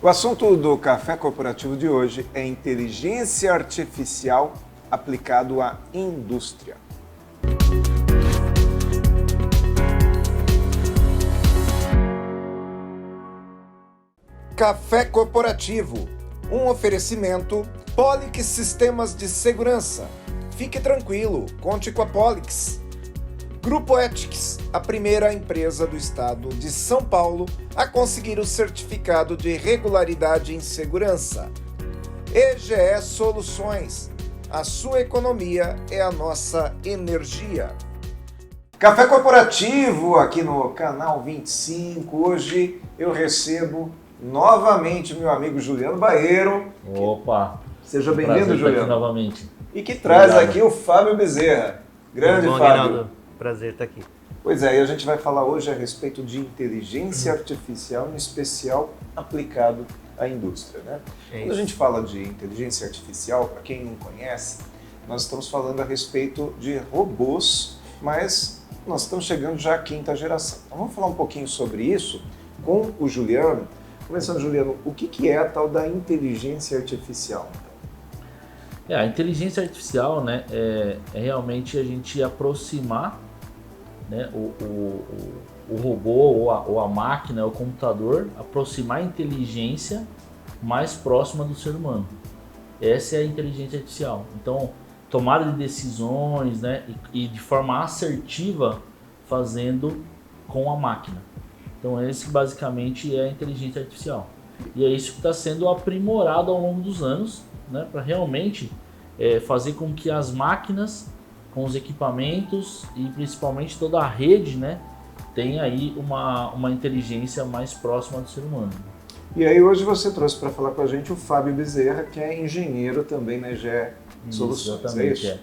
O assunto do Café Corporativo de hoje é inteligência artificial aplicado à indústria. Café Corporativo, um oferecimento Polix Sistemas de Segurança. Fique tranquilo, conte com a Polix. Grupo Ethics, a primeira empresa do estado de São Paulo a conseguir o certificado de regularidade em segurança. EGE Soluções, a sua economia é a nossa energia. Café Corporativo aqui no canal 25. Hoje eu recebo novamente meu amigo Juliano Baeiro. Opa! Seja bem-vindo, Juliano. Aqui novamente. E que traz aqui o Fábio Bezerra. Grande bom, Fábio. Guinaldo. Prazer estar aqui. Pois é, e a gente vai falar hoje a respeito de inteligência artificial, em especial aplicado à indústria, né? Quando a gente fala de inteligência artificial, para quem não conhece, nós estamos falando a respeito de robôs, mas nós estamos chegando já à quinta geração. Então vamos falar um pouquinho sobre isso com o Juliano. Começando, Juliano, o que é a tal da inteligência artificial? A inteligência artificial, né, é realmente a gente aproximar, né, o robô ou a máquina, o computador, aproximar a inteligência mais próxima do ser humano. Essa é a inteligência artificial. Então, tomada de decisões, né, e de forma assertiva fazendo com a máquina. Então, esse basicamente é a inteligência artificial. E é isso que está sendo aprimorado ao longo dos anos, né, para realmente fazer com que as máquinas, com os equipamentos e principalmente toda a rede, né, tenha aí uma inteligência mais próxima do ser humano. E aí hoje você trouxe para falar com a gente o Fábio Bezerra, que é engenheiro também na EGE Soluções. Exatamente, é isso?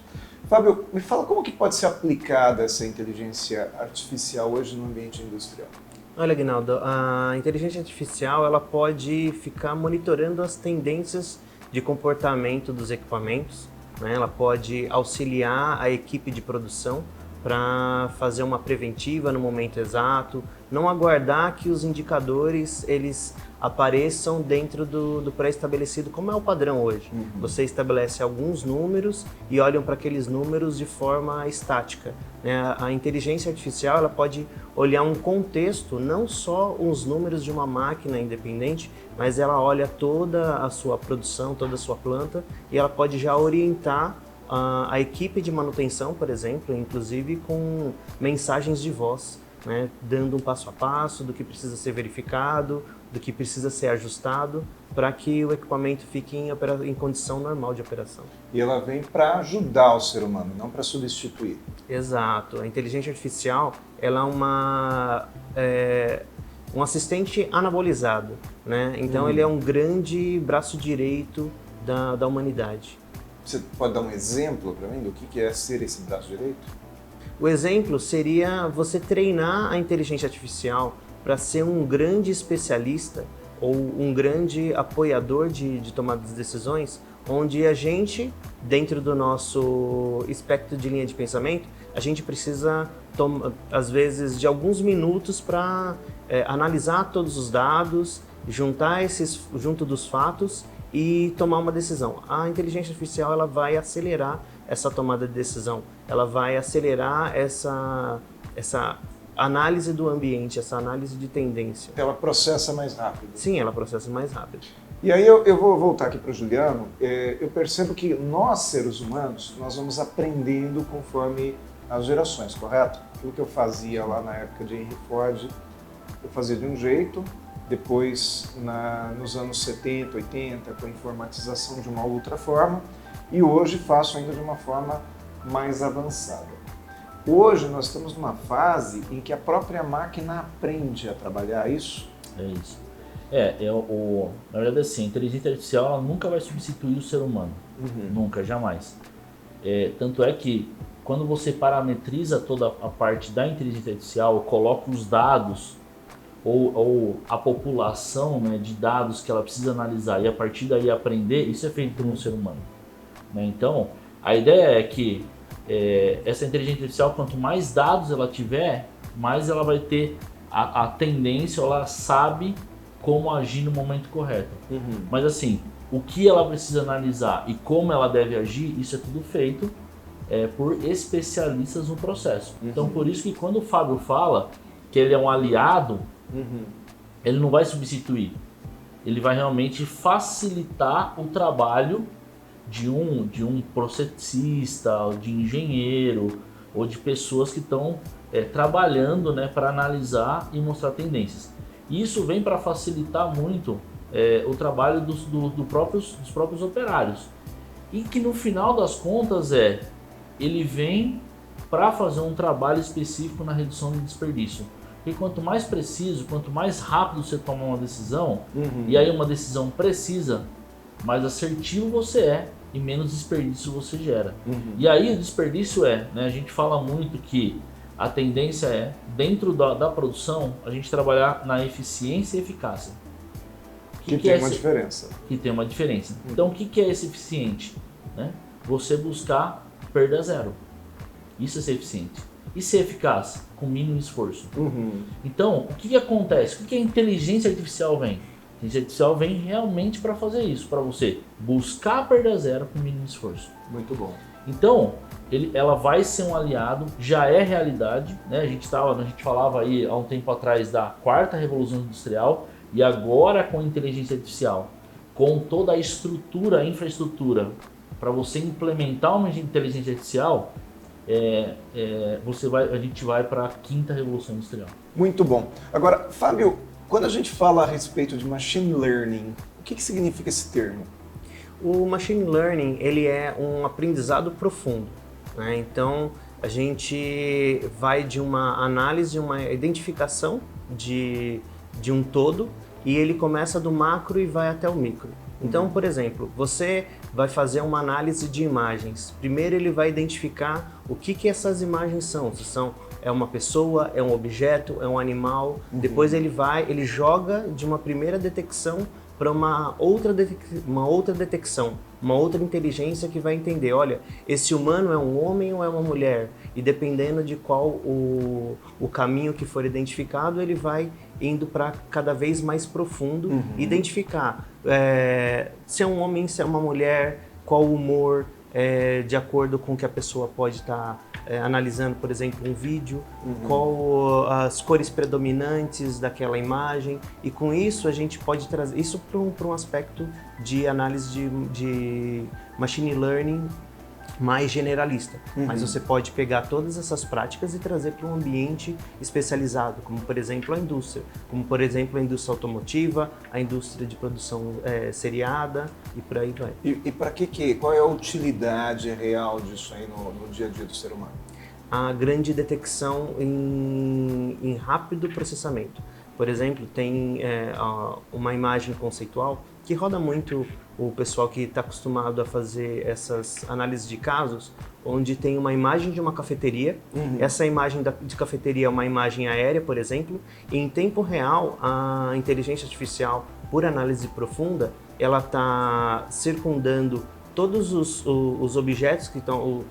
Fábio, me fala como que pode ser aplicada essa inteligência artificial hoje no ambiente industrial? Olha, Guinaldo, a inteligência artificial ela pode ficar monitorando as tendências de comportamento dos equipamentos, né? Ela pode auxiliar a equipe de produção para fazer uma preventiva no momento exato, não aguardar que os indicadores eles apareçam dentro do pré-estabelecido, como é o padrão hoje. Você estabelece alguns números e olham para aqueles números de forma estática, né? A inteligência artificial ela pode olhar um contexto, não só os números de uma máquina independente, mas ela olha toda a sua produção, toda a sua planta e ela pode já orientar a equipe de manutenção, por exemplo, inclusive com mensagens de voz, né, dando um passo a passo do que precisa ser verificado, do que precisa ser ajustado para que o equipamento fique em condição normal de operação. E ela vem para ajudar o ser humano, não para substituir. Exato. A inteligência artificial ela é um assistente anabolizado, né? Então ele é um grande braço direito da humanidade. Você pode dar um exemplo para mim do que é ser esse braço direito? O exemplo seria você treinar a inteligência artificial para ser um grande especialista ou um grande apoiador de tomada de decisões, onde a gente, dentro do nosso espectro de linha de pensamento, a gente precisa, às vezes, de alguns minutos para analisar todos os dados, juntar esses junto dos fatos e tomar uma decisão. A inteligência artificial ela vai acelerar essa tomada de decisão, ela vai acelerar essa análise do ambiente, essa análise de tendência. Ela processa mais rápido. Sim, ela processa mais rápido. E aí eu vou voltar aqui para o Juliano. Eu percebo que nós, seres humanos, nós vamos aprendendo conforme as gerações, correto? Aquilo que eu fazia lá na época de Henry Ford, eu fazia de um jeito, depois nos anos 70, 80, com a informatização de uma outra forma, e hoje faço ainda de uma forma mais avançada. Hoje nós estamos numa fase em que a própria máquina aprende a trabalhar isso? É isso. Na verdade, assim, a inteligência artificial ela nunca vai substituir o ser humano. Nunca, jamais. Tanto é que quando você parametriza toda a parte da inteligência artificial, coloca os dados ou a população, né, de dados que ela precisa analisar e a partir daí aprender, isso é feito por um ser humano, né? Então, a ideia é que essa inteligência artificial, quanto mais dados ela tiver, mais ela vai ter a tendência, ela sabe como agir no momento correto. Mas assim, o que ela precisa analisar e como ela deve agir, isso é tudo feito por especialistas no processo. Então por isso que quando o Fábio fala que ele é um aliado, ele não vai substituir. Ele vai realmente facilitar o trabalho de um processista, de engenheiro ou de pessoas que estão trabalhando, né, para analisar e mostrar tendências. E isso vem para facilitar muito o trabalho dos próprios operários. E que no final das contas ele vem para fazer um trabalho específico na redução de desperdício. Porque quanto mais preciso, quanto mais rápido você toma uma decisão, e aí uma decisão precisa, mais assertivo você é e menos desperdício você gera. E aí o desperdício né, a gente fala muito que a tendência dentro da produção, a gente trabalhar na eficiência e eficácia. Que tem uma diferença. Que tem uma diferença. Então o que é esse eficiente? Né? Você buscar perda zero. Isso é ser eficiente. E ser eficaz? Com mínimo esforço. Então, o que acontece? O que a inteligência artificial vem? A inteligência artificial vem realmente para fazer isso, para você buscar a perda zero com mínimo esforço. Muito bom. Então, ela vai ser um aliado, já é realidade, né? A gente falava aí há um tempo atrás da quarta revolução industrial, e agora com a inteligência artificial, com toda a estrutura, a infraestrutura, para você implementar uma inteligência artificial, a gente vai para a quinta revolução industrial. Muito bom. Agora, Fábio, quando a gente fala a respeito de machine learning, o que significa esse termo? O machine learning, ele é um aprendizado profundo, né? Então, a gente vai de uma análise, uma identificação de um todo, e ele começa do macro e vai até o micro. Então, por exemplo, você vai fazer uma análise de imagens. Primeiro ele vai identificar o que essas imagens são. Se é uma pessoa, é um objeto, é um animal. Depois ele joga de uma primeira detecção para uma outra detecção, uma outra inteligência que vai entender, olha, esse humano é um homem ou é uma mulher? E dependendo de qual o caminho que for identificado, ele vai indo para cada vez mais profundo, identificar se é um homem, se é uma mulher, qual o humor, de acordo com o que a pessoa pode estar analisando, por exemplo, um vídeo, qual as cores predominantes daquela imagem, e com isso a gente pode trazer isso para um aspecto de análise de machine learning mais generalista. Mas você pode pegar todas essas práticas e trazer para um ambiente especializado, como por exemplo a indústria, como por exemplo a indústria automotiva, a indústria de produção seriada e por aí vai. E para qual é a utilidade real disso aí no dia a dia do ser humano? A grande detecção em rápido processamento. Por exemplo, tem uma imagem conceitual que roda muito o pessoal que está acostumado a fazer essas análises de casos, onde tem uma imagem de uma cafeteria. Essa imagem de cafeteria é uma imagem aérea, por exemplo, e em tempo real a inteligência artificial, por análise profunda, ela está circundando todos os objetos que estão,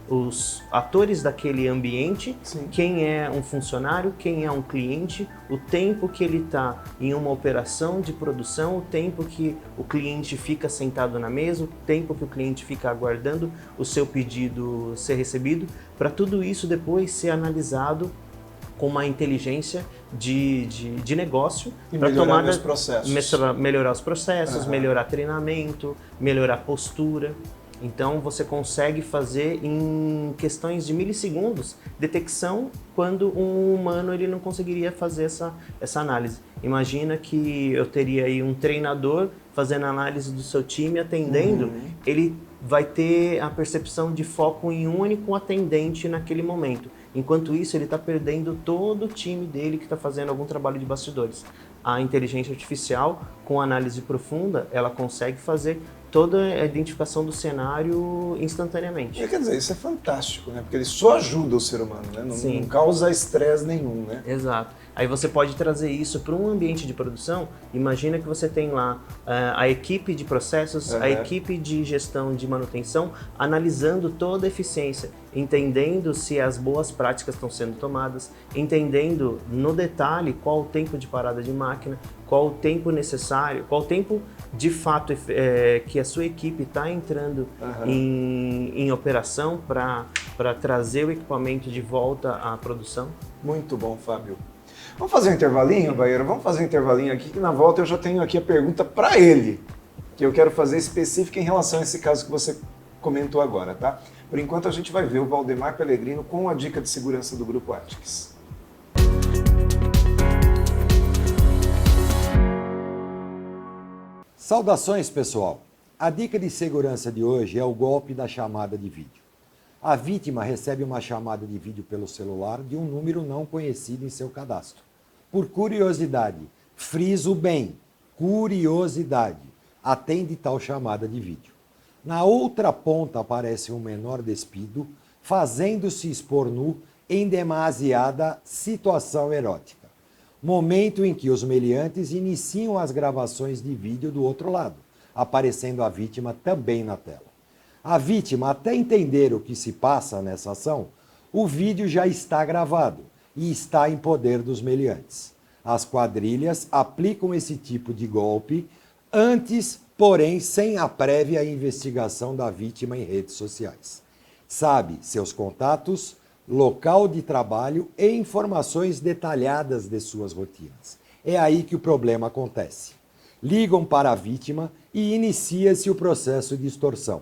os atores daquele ambiente, quem é um funcionário, quem é um cliente, o tempo que ele está em uma operação de produção, o tempo que o cliente fica sentado na mesa, o tempo que o cliente fica aguardando o seu pedido ser recebido, para tudo isso depois ser analisado com uma inteligência de negócio para melhorar os processos. Melhorar os processos, melhorar treinamento, melhorar postura. Então você consegue fazer em questões de milissegundos detecção quando um humano ele não conseguiria fazer essa análise. Imagina que eu teria aí um treinador fazendo análise do seu time, atendendo, ele vai ter a percepção de foco em um único atendente naquele momento. Enquanto isso, ele está perdendo todo o time dele que está fazendo algum trabalho de bastidores. A inteligência artificial, com análise profunda, ela consegue fazer toda a identificação do cenário instantaneamente. Quer dizer, isso é fantástico, né? Porque ele só ajuda o ser humano, né? Não causa estresse nenhum, né? Exato. Aí você pode trazer isso para um ambiente de produção. Imagina que você tem lá a equipe de processos, a equipe de gestão de manutenção, analisando toda a eficiência, entendendo se as boas práticas estão sendo tomadas, entendendo no detalhe qual o tempo de parada de máquina, qual o tempo necessário, qual o tempo de fato que a sua equipe está entrando em operação para trazer o equipamento de volta à produção. Muito bom, Fábio. Vamos fazer um intervalinho, Baeiro? Vamos fazer um intervalinho aqui, que na volta eu já tenho aqui a pergunta para ele, que eu quero fazer específica em relação a esse caso que você comentou agora, tá? Por enquanto a gente vai ver o Valdemar Pellegrino com a dica de segurança do Grupo Ethics. Saudações, pessoal! A dica de segurança de hoje é o golpe da chamada de vídeo. A vítima recebe uma chamada de vídeo pelo celular de um número não conhecido em seu cadastro. Por curiosidade, friso bem, curiosidade, atende tal chamada de vídeo. Na outra ponta aparece um menor despido, fazendo-se expor nu em demasiada situação erótica. Momento em que os meliantes iniciam as gravações de vídeo do outro lado, aparecendo a vítima também na tela. A vítima, até entender o que se passa nessa ação, o vídeo já está gravado e está em poder dos meliantes. As quadrilhas aplicam esse tipo de golpe antes, porém, sem a prévia investigação da vítima em redes sociais. Sabe seus contatos, local de trabalho e informações detalhadas de suas rotinas. É aí que o problema acontece. Ligam para a vítima e inicia-se o processo de extorsão.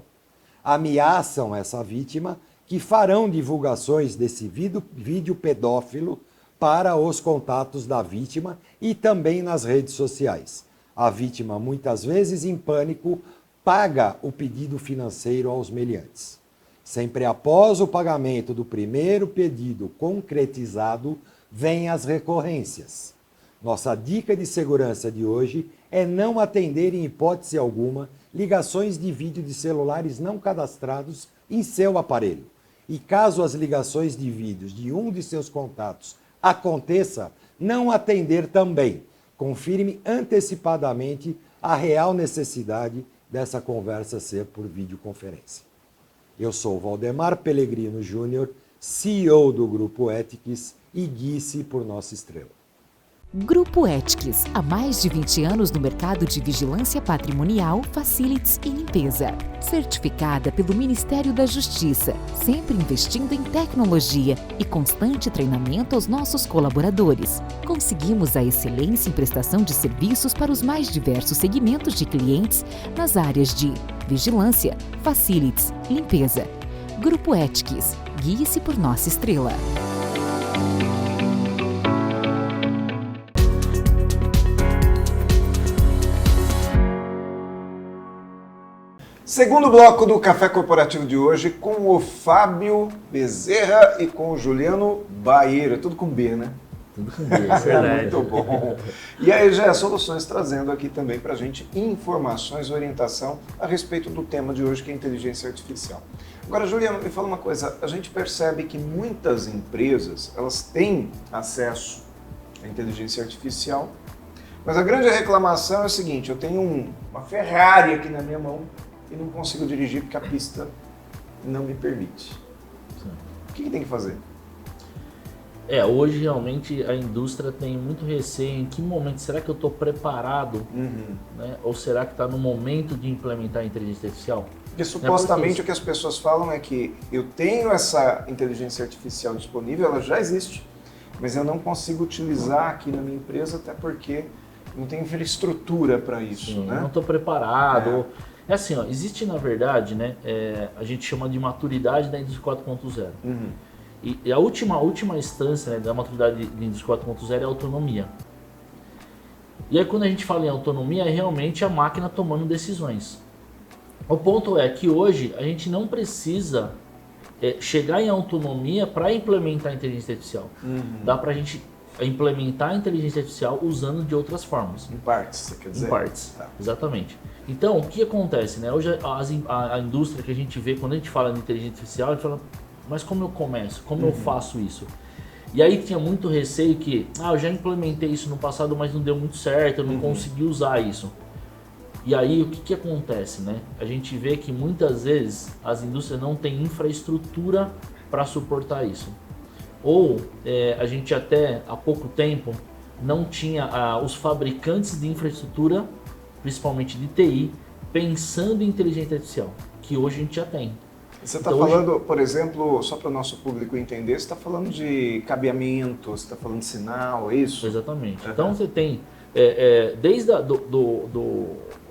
Ameaçam essa vítima que farão divulgações desse vídeo pedófilo para os contatos da vítima e também nas redes sociais. A vítima, muitas vezes em pânico, paga o pedido financeiro aos meliantes. Sempre após o pagamento do primeiro pedido concretizado, vêm as recorrências. Nossa dica de segurança de hoje é não atender em hipótese alguma ligações de vídeo de celulares não cadastrados em seu aparelho. E caso as ligações de vídeos de um de seus contatos aconteça, não atender também. Confirme antecipadamente a real necessidade dessa conversa ser por videoconferência. Eu sou Valdemar Pellegrino Júnior, CEO do Grupo Ethics e guie-se por nossa estrela. Grupo Ethics, há mais de 20 anos no mercado de vigilância patrimonial, facilities e limpeza. Certificada pelo Ministério da Justiça, sempre investindo em tecnologia e constante treinamento aos nossos colaboradores. Conseguimos a excelência em prestação de serviços para os mais diversos segmentos de clientes nas áreas de vigilância, facilities, limpeza. Grupo Ethics, guie-se por nossa estrela. Segundo bloco do Café Corporativo de hoje, com o Fábio Bezerra e com o Juliano Baeiro. Tudo com B, né? Tudo com B. Muito bom. E a EGE Soluções trazendo aqui também para a gente informações e orientação a respeito do tema de hoje, que é inteligência artificial. Agora, Juliano, me fala uma coisa. A gente percebe que muitas empresas, elas têm acesso à inteligência artificial, mas a grande reclamação é o seguinte: eu tenho uma Ferrari aqui na minha mão e não consigo dirigir porque a pista não me permite. Sim. O que tem que fazer? Hoje realmente a indústria tem muito receio em que momento, será que eu estou preparado, né? Ou será que está no momento de implementar a inteligência artificial? Porque supostamente o que as pessoas falam é que eu tenho essa inteligência artificial disponível, ela já existe, mas eu não consigo utilizar aqui na minha empresa até porque não tem infraestrutura para isso. Sim, né? Não estou preparado. É assim, ó, existe na verdade, né, a gente chama de maturidade da indústria 4.0. E a última instância, né, da maturidade da indústria 4.0 é a autonomia. E aí quando a gente fala em autonomia, é realmente a máquina tomando decisões. O ponto é que hoje a gente não precisa chegar em autonomia para implementar a inteligência artificial. Dá para a gente implementar a inteligência artificial usando de outras formas. Em partes, você quer dizer? Em partes, tá. Exatamente. Então, o que acontece, né? Hoje a indústria que a gente vê, quando a gente fala de inteligência artificial, a gente fala, mas como eu começo? Como eu faço isso? E aí tinha muito receio que, eu já implementei isso no passado, mas não deu muito certo, eu não consegui usar isso. E aí o que acontece, né? A gente vê que muitas vezes as indústrias não têm infraestrutura para suportar isso. Ou a gente até há pouco tempo não tinha os fabricantes de infraestrutura, principalmente de TI, pensando em inteligência artificial, que hoje a gente já tem. Você está Então, falando, por exemplo, só para o nosso público entender, você está falando de cabeamento, você está falando de sinal, é isso? Exatamente. Então você tem, desde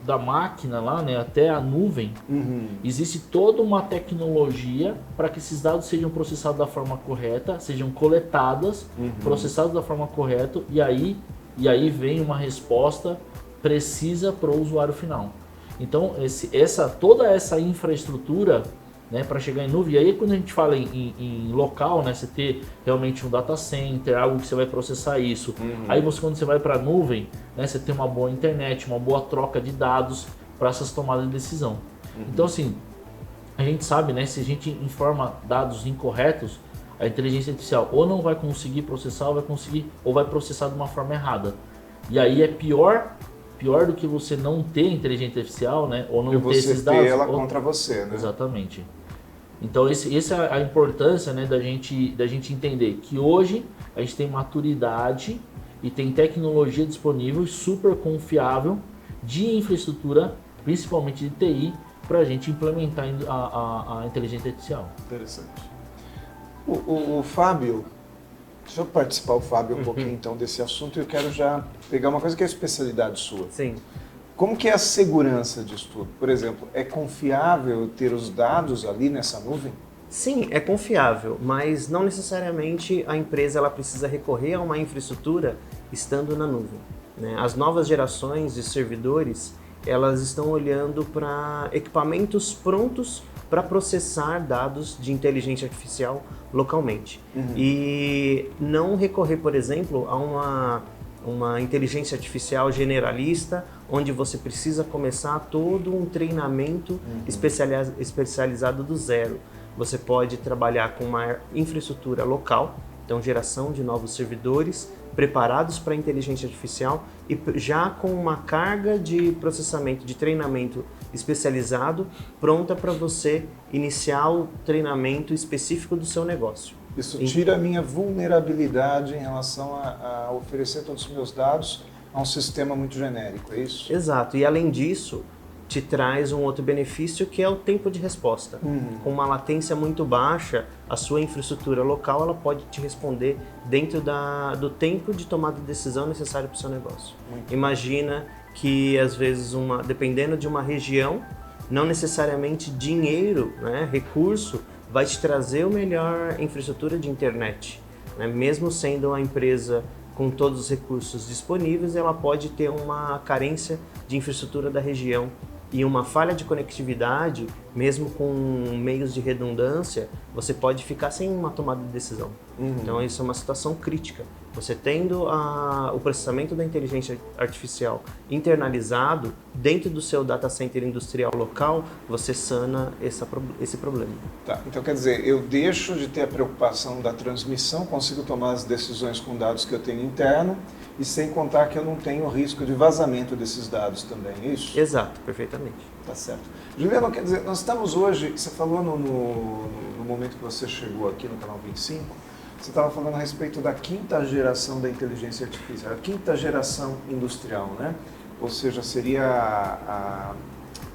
da máquina lá, né, até a nuvem, existe toda uma tecnologia para que esses dados sejam processados da forma correta, sejam coletados, processados da forma correta, e aí vem uma resposta precisa para o usuário final. Então toda essa infraestrutura, né, para chegar em nuvem, e aí quando a gente fala em local, né, você ter realmente um data center, algo que você vai processar isso. Aí quando você vai para a nuvem, né, você tem uma boa internet, uma boa troca de dados para essas tomadas de decisão. Então assim, a gente sabe, né, se a gente informa dados incorretos, a inteligência artificial ou não vai conseguir processar, ou vai processar de uma forma errada. E aí é pior do que você não ter inteligência artificial, né, ou não ter esses dados. Você ter ela contra você, né? Exatamente. Então essa é a importância, né, da gente entender que hoje a gente tem maturidade e tem tecnologia disponível super confiável de infraestrutura, principalmente de TI, para a gente implementar a inteligência artificial. Interessante. O Fábio, deixa eu participar o Fábio um pouquinho então desse assunto, e eu quero já pegar uma coisa que é a especialidade sua. Sim. Como que é a segurança disso tudo? Por exemplo, é confiável ter os dados ali nessa nuvem? Sim, é confiável, mas não necessariamente a empresa ela precisa recorrer a uma infraestrutura estando na nuvem, né? As novas gerações de servidores, elas estão olhando para equipamentos prontos para processar dados de inteligência artificial localmente. E não recorrer, por exemplo, a uma inteligência artificial generalista, onde você precisa começar todo um treinamento especializado do zero. Você pode trabalhar com uma infraestrutura local, então geração de novos servidores preparados para a inteligência artificial e já com uma carga de processamento, de treinamento especializado, pronta para você iniciar o treinamento específico do seu negócio. Isso tira a minha vulnerabilidade em relação a oferecer todos os meus dados a um sistema muito genérico, é isso? Exato, e além disso, te traz um outro benefício que é o tempo de resposta. Com uma latência muito baixa, a sua infraestrutura local ela pode te responder dentro do tempo de tomada de decisão necessário para o seu negócio. Imagina que às vezes, dependendo de uma região, não necessariamente dinheiro, né, recurso, vai te trazer a melhor infraestrutura de internet, né? Mesmo sendo uma empresa com todos os recursos disponíveis, ela pode ter uma carência de infraestrutura da região e uma falha de conectividade, mesmo com meios de redundância, você pode ficar sem uma tomada de decisão. Então isso é uma situação crítica. Você tendo o processamento da inteligência artificial internalizado dentro do seu data center industrial local, você sana esse problema. Tá, então quer dizer, eu deixo de ter a preocupação da transmissão, consigo tomar as decisões com dados que eu tenho interno, e sem contar que eu não tenho risco de vazamento desses dados também, é isso? Exato, perfeitamente. Tá certo. Juliano, quer dizer, nós estamos hoje, você falou no momento que você chegou aqui no Canal 25, você estava falando a respeito da quinta geração da inteligência artificial, a quinta geração industrial, né? Ou seja, seria a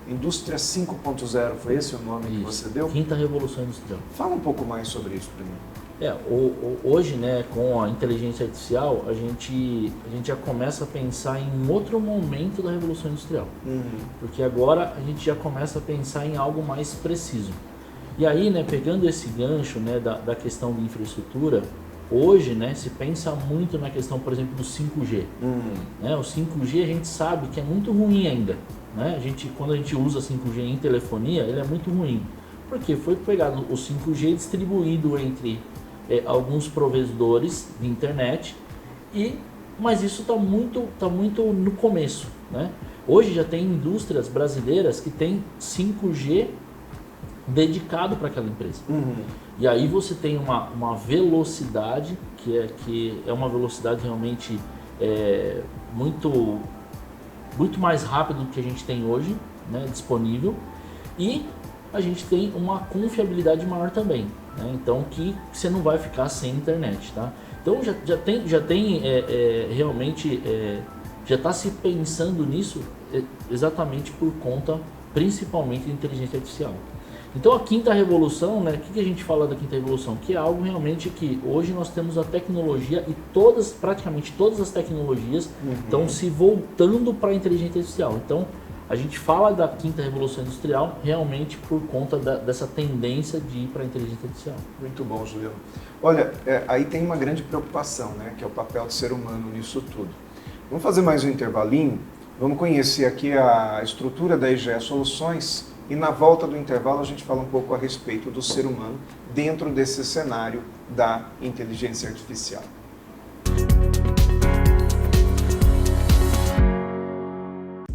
indústria 5.0, foi esse o nome que você deu? Quinta revolução industrial. Fala um pouco mais sobre isso para mim. Hoje, né, com a inteligência artificial, a gente já começa a pensar em um outro momento da revolução industrial. Porque agora a gente já começa a pensar em algo mais preciso. E aí, né, pegando esse gancho, né, da questão de infraestrutura, hoje, né, se pensa muito na questão, por exemplo, do 5G. Né, o 5G a gente sabe que é muito ruim ainda. Né? Quando a gente usa 5G em telefonia, ele é muito ruim. Porque foi pegado o 5G distribuído entre alguns provedores de internet, mas isso está muito no começo. Né? Hoje já tem indústrias brasileiras que têm 5G dedicado para aquela empresa. E aí você tem uma velocidade que é uma velocidade realmente muito mais rápida do que a gente tem hoje, né, disponível, e a gente tem uma confiabilidade maior também, né? Então que você não vai ficar sem internet, tá? Então já tem realmente, já está se pensando nisso exatamente por conta, principalmente, da inteligência artificial. Então a quinta revolução, né, o que a gente fala da quinta revolução? Que é algo realmente que hoje nós temos a tecnologia e praticamente todas as tecnologias estão se voltando para a inteligência artificial. Então a gente fala da quinta revolução industrial realmente por conta dessa tendência de ir para a inteligência artificial. Muito bom, Juliano. Olha, aí tem uma grande preocupação, né, que é o papel do ser humano nisso tudo. Vamos fazer mais um intervalinho, vamos conhecer aqui a estrutura da EGE Soluções e na volta do intervalo a gente fala um pouco a respeito do ser humano dentro desse cenário da inteligência artificial.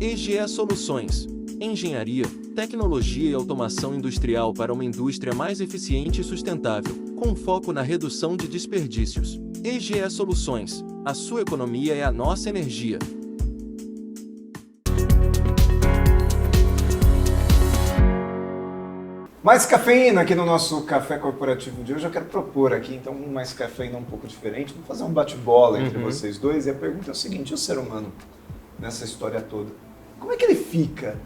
EGE Soluções. Engenharia, tecnologia e automação industrial para uma indústria mais eficiente e sustentável, com foco na redução de desperdícios. EGE Soluções. A sua economia é a nossa energia. Mais cafeína aqui no nosso Café Corporativo de hoje. Eu quero propor aqui, então, mais cafeína um pouco diferente. Vamos fazer um bate-bola entre vocês dois. E a pergunta é o seguinte, o ser humano, nessa história toda, como é que ele fica?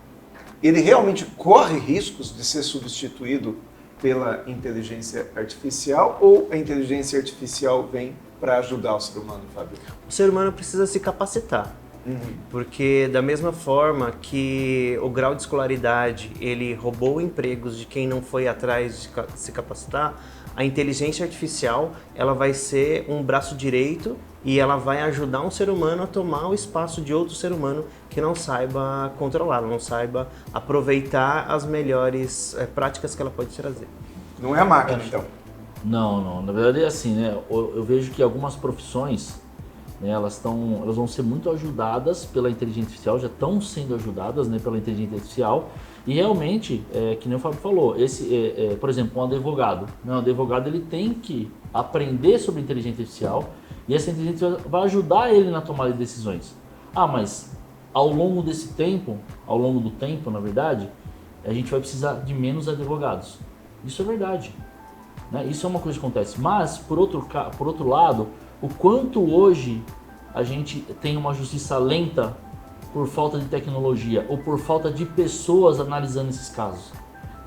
Ele realmente corre riscos de ser substituído pela inteligência artificial ou a inteligência artificial vem para ajudar o ser humano, Fábio? O ser humano precisa se capacitar. Porque da mesma forma que o grau de escolaridade ele roubou empregos de quem não foi atrás de se capacitar, a inteligência artificial ela vai ser um braço direito e ela vai ajudar um ser humano a tomar o espaço de outro ser humano que não saiba controlar, não saiba aproveitar as melhores práticas que ela pode trazer. Não é a máquina, então? Não. Na verdade é assim, né? Eu vejo que algumas profissões, né, elas vão ser muito ajudadas pela inteligência artificial, já estão sendo ajudadas, né, pela inteligência artificial. E realmente, que nem o Fábio falou, por exemplo, um advogado. Né, um advogado ele tem que aprender sobre inteligência artificial e essa inteligência artificial vai ajudar ele na tomada de decisões. Mas ao longo desse tempo, ao longo do tempo, na verdade, a gente vai precisar de menos advogados. Isso é verdade. Né? Isso é uma coisa que acontece. Mas, por outro lado, o quanto hoje a gente tem uma justiça lenta por falta de tecnologia ou por falta de pessoas analisando esses casos.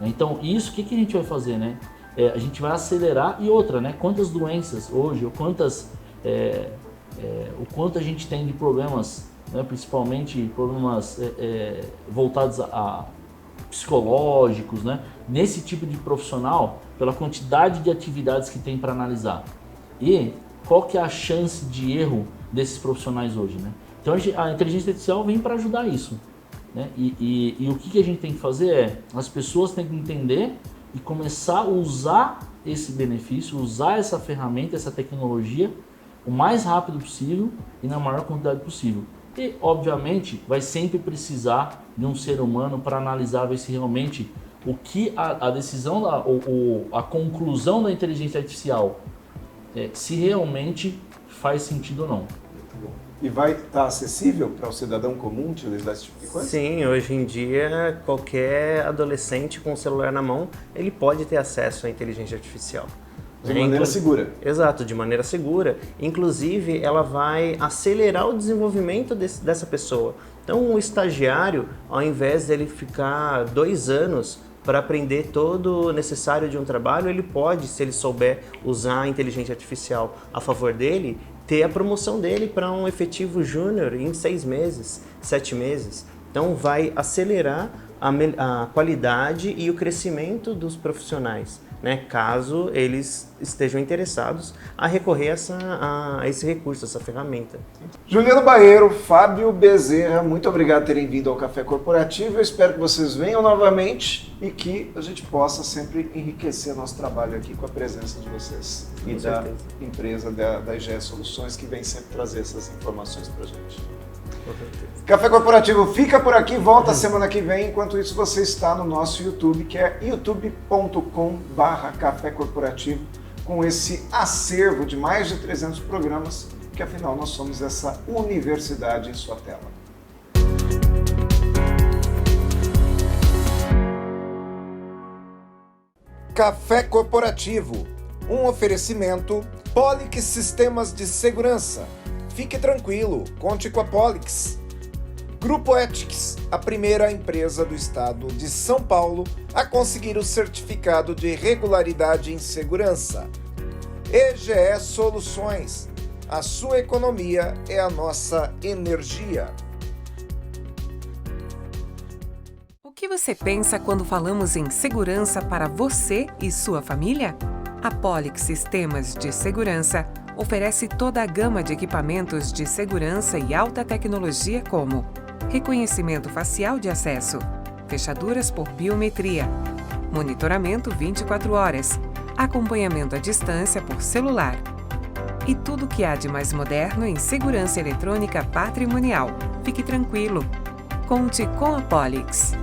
Então, isso, o que a gente vai fazer, né? A gente vai acelerar e outra, né? Quantas doenças hoje, ou o quanto a gente tem de problemas, né? Principalmente problemas voltados a psicológicos, né? Nesse tipo de profissional, pela quantidade de atividades que tem para analisar. E qual que é a chance de erro desses profissionais hoje, né? Então a inteligência artificial vem para ajudar isso, né? E o que a gente tem que fazer as pessoas têm que entender e começar a usar esse benefício, usar essa ferramenta, essa tecnologia o mais rápido possível e na maior quantidade possível. E, obviamente, vai sempre precisar de um ser humano para analisar, ver se realmente o que a decisão, a conclusão da inteligência artificial, se realmente faz sentido ou não. Muito bom. E vai estar acessível para o cidadão comum utilizar esse tipo de coisa? Sim, hoje em dia, qualquer adolescente com o celular na mão, ele pode ter acesso à inteligência artificial. De maneira segura. Exato, de maneira segura. Inclusive, ela vai acelerar o desenvolvimento dessa pessoa. Então, o estagiário, ao invés dele ficar 2 anos para aprender todo o necessário de um trabalho, ele pode, se ele souber usar a inteligência artificial a favor dele, ter a promoção dele para um efetivo júnior em 6 meses, 7 meses. Então, vai acelerar a qualidade e o crescimento dos profissionais, né, caso eles estejam interessados a recorrer a esse recurso, essa ferramenta. Juliano Baeiro, Fábio Bezerra, muito obrigado por terem vindo ao Café Corporativo. Eu espero que vocês venham novamente e que a gente possa sempre enriquecer nosso trabalho aqui com a presença de vocês e da empresa da EGE Soluções, que vem sempre trazer essas informações para a gente. Café Corporativo fica por aqui, volta semana que vem. Enquanto isso, você está no nosso YouTube, que é youtube.com/Café Corporativo, com esse acervo de mais de 300 programas, que afinal nós somos essa universidade em sua tela. Café Corporativo, um oferecimento Polix Sistemas de Segurança. Fique tranquilo, conte com a Polix. Grupo Ethics, a primeira empresa do estado de São Paulo a conseguir o certificado de regularidade em segurança. EGE Soluções. A sua economia é a nossa energia. O que você pensa quando falamos em segurança para você e sua família? A Polix Sistemas de Segurança oferece toda a gama de equipamentos de segurança e alta tecnologia como reconhecimento facial de acesso, fechaduras por biometria, monitoramento 24 horas, acompanhamento à distância por celular e tudo o que há de mais moderno em segurança eletrônica patrimonial. Fique tranquilo. Conte com a Polix.